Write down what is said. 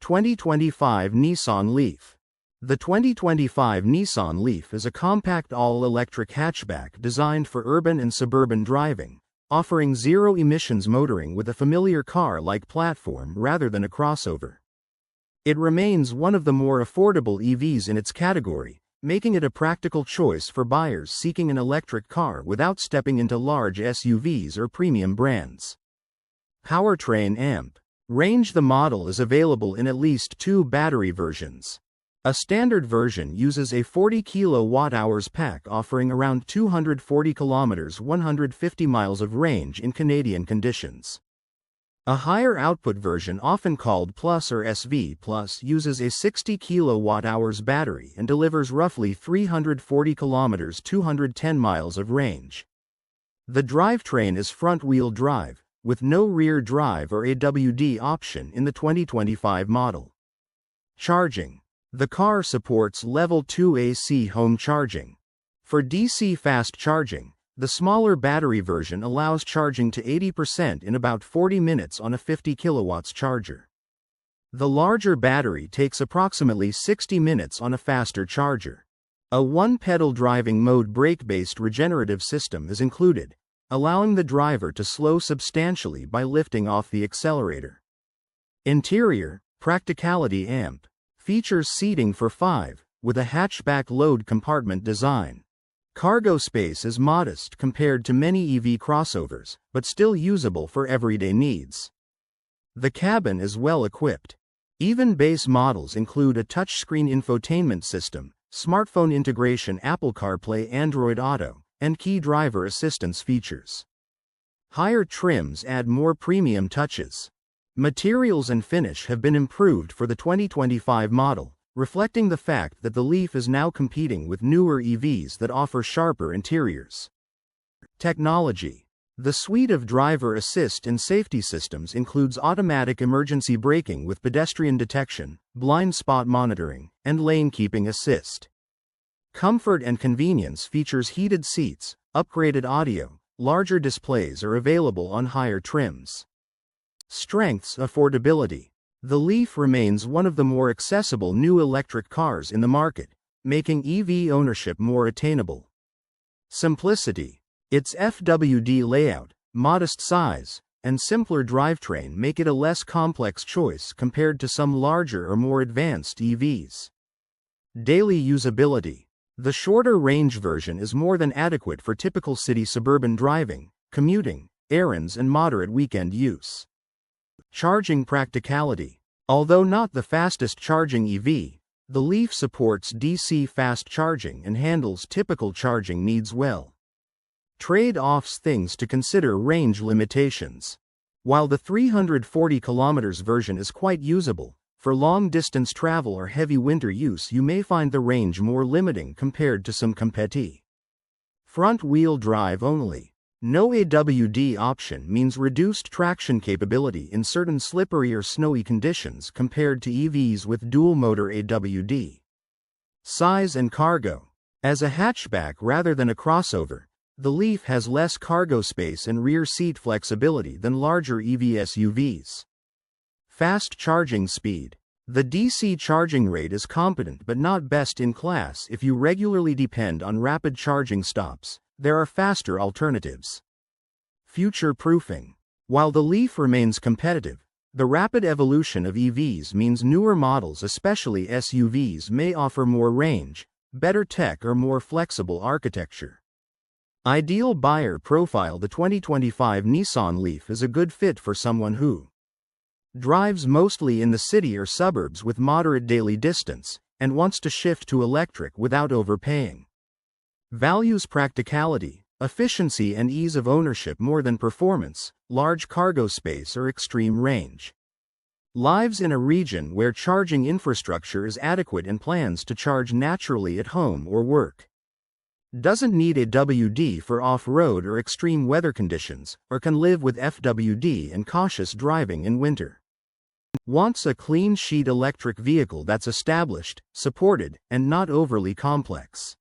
2025 Nissan Leaf. The 2025 Nissan Leaf is a compact all-electric hatchback designed for urban and suburban driving, offering zero-emissions motoring with a familiar car-like platform rather than a crossover. It remains one of the more affordable EVs in its category, making it a practical choice for buyers seeking an electric car without stepping into large SUVs or premium brands. Powertrain amp. Range. The model is available in at least two battery versions. A standard version uses a 40 kWh pack offering around 240 km 150 miles of range in Canadian conditions. A higher output version, often called Plus or SV Plus, uses a 60 kWh battery and delivers roughly 340 km 210 miles of range. The drivetrain is front-wheel drive, with no rear drive or AWD option in the 2025 model. Charging. The car supports Level 2 AC home charging. For DC fast charging, the smaller battery version allows charging to 80% in about 40 minutes on a 50 kW charger. The larger battery takes approximately 60 minutes on a faster charger. A one-pedal driving mode brake-based regenerative system is included, allowing the driver to slow substantially by lifting off the accelerator. Interior. Practicality amp. Features seating for 5, with a hatchback load compartment design. Cargo space is modest compared to many EV crossovers, but still usable for everyday needs. The cabin is well equipped. Even base models include a touchscreen infotainment system, smartphone integration, Apple CarPlay, Android Auto, and key driver assistance features. Higher trims add more premium touches. Materials and finish have been improved for the 2025 model, reflecting the fact that the Leaf is now competing with newer EVs that offer sharper interiors. Technology. The suite of driver assist and safety systems includes automatic emergency braking with pedestrian detection, blind spot monitoring, and lane keeping assist. Comfort and convenience. Features heated seats, upgraded audio, larger displays are available on higher trims. Strengths. Affordability. The Leaf remains one of the more accessible new electric cars in the market, making EV ownership more attainable. Simplicity. Its FWD layout, modest size, and simpler drivetrain make it a less complex choice compared to some larger or more advanced EVs. Daily usability. The shorter range version is more than adequate for typical city suburban driving, commuting, errands, and moderate weekend use. Charging practicality. Although not the fastest charging EV, the Leaf supports DC fast charging and handles typical charging needs well. Trade-offs. Things to consider. Range limitations. While the 340 km version is quite usable, for long-distance travel or heavy winter use you may find the range more limiting compared to some competitors. Front-wheel drive only. No AWD option means reduced traction capability in certain slippery or snowy conditions compared to EVs with dual-motor AWD. Size and cargo. As a hatchback rather than a crossover, the Leaf has less cargo space and rear seat flexibility than larger EV SUVs. Fast charging speed. The DC charging rate is competent but not best in class if you regularly depend on rapid charging stops. There are faster alternatives. Future-proofing. While the Leaf remains competitive, the rapid evolution of EVs means newer models, especially SUVs, may offer more range, better tech, or more flexible architecture. Ideal buyer profile. The 2025 Nissan Leaf is a good fit for someone who drives mostly in the city or suburbs with moderate daily distance, and wants to shift to electric without overpaying. Values practicality, efficiency, and ease of ownership more than performance, large cargo space, or extreme range. Lives in a region where charging infrastructure is adequate and plans to charge naturally at home or work. Doesn't need a WD for off-road or extreme weather conditions, or can live with FWD and cautious driving in winter. Wants a clean sheet electric vehicle that's established, supported, and not overly complex.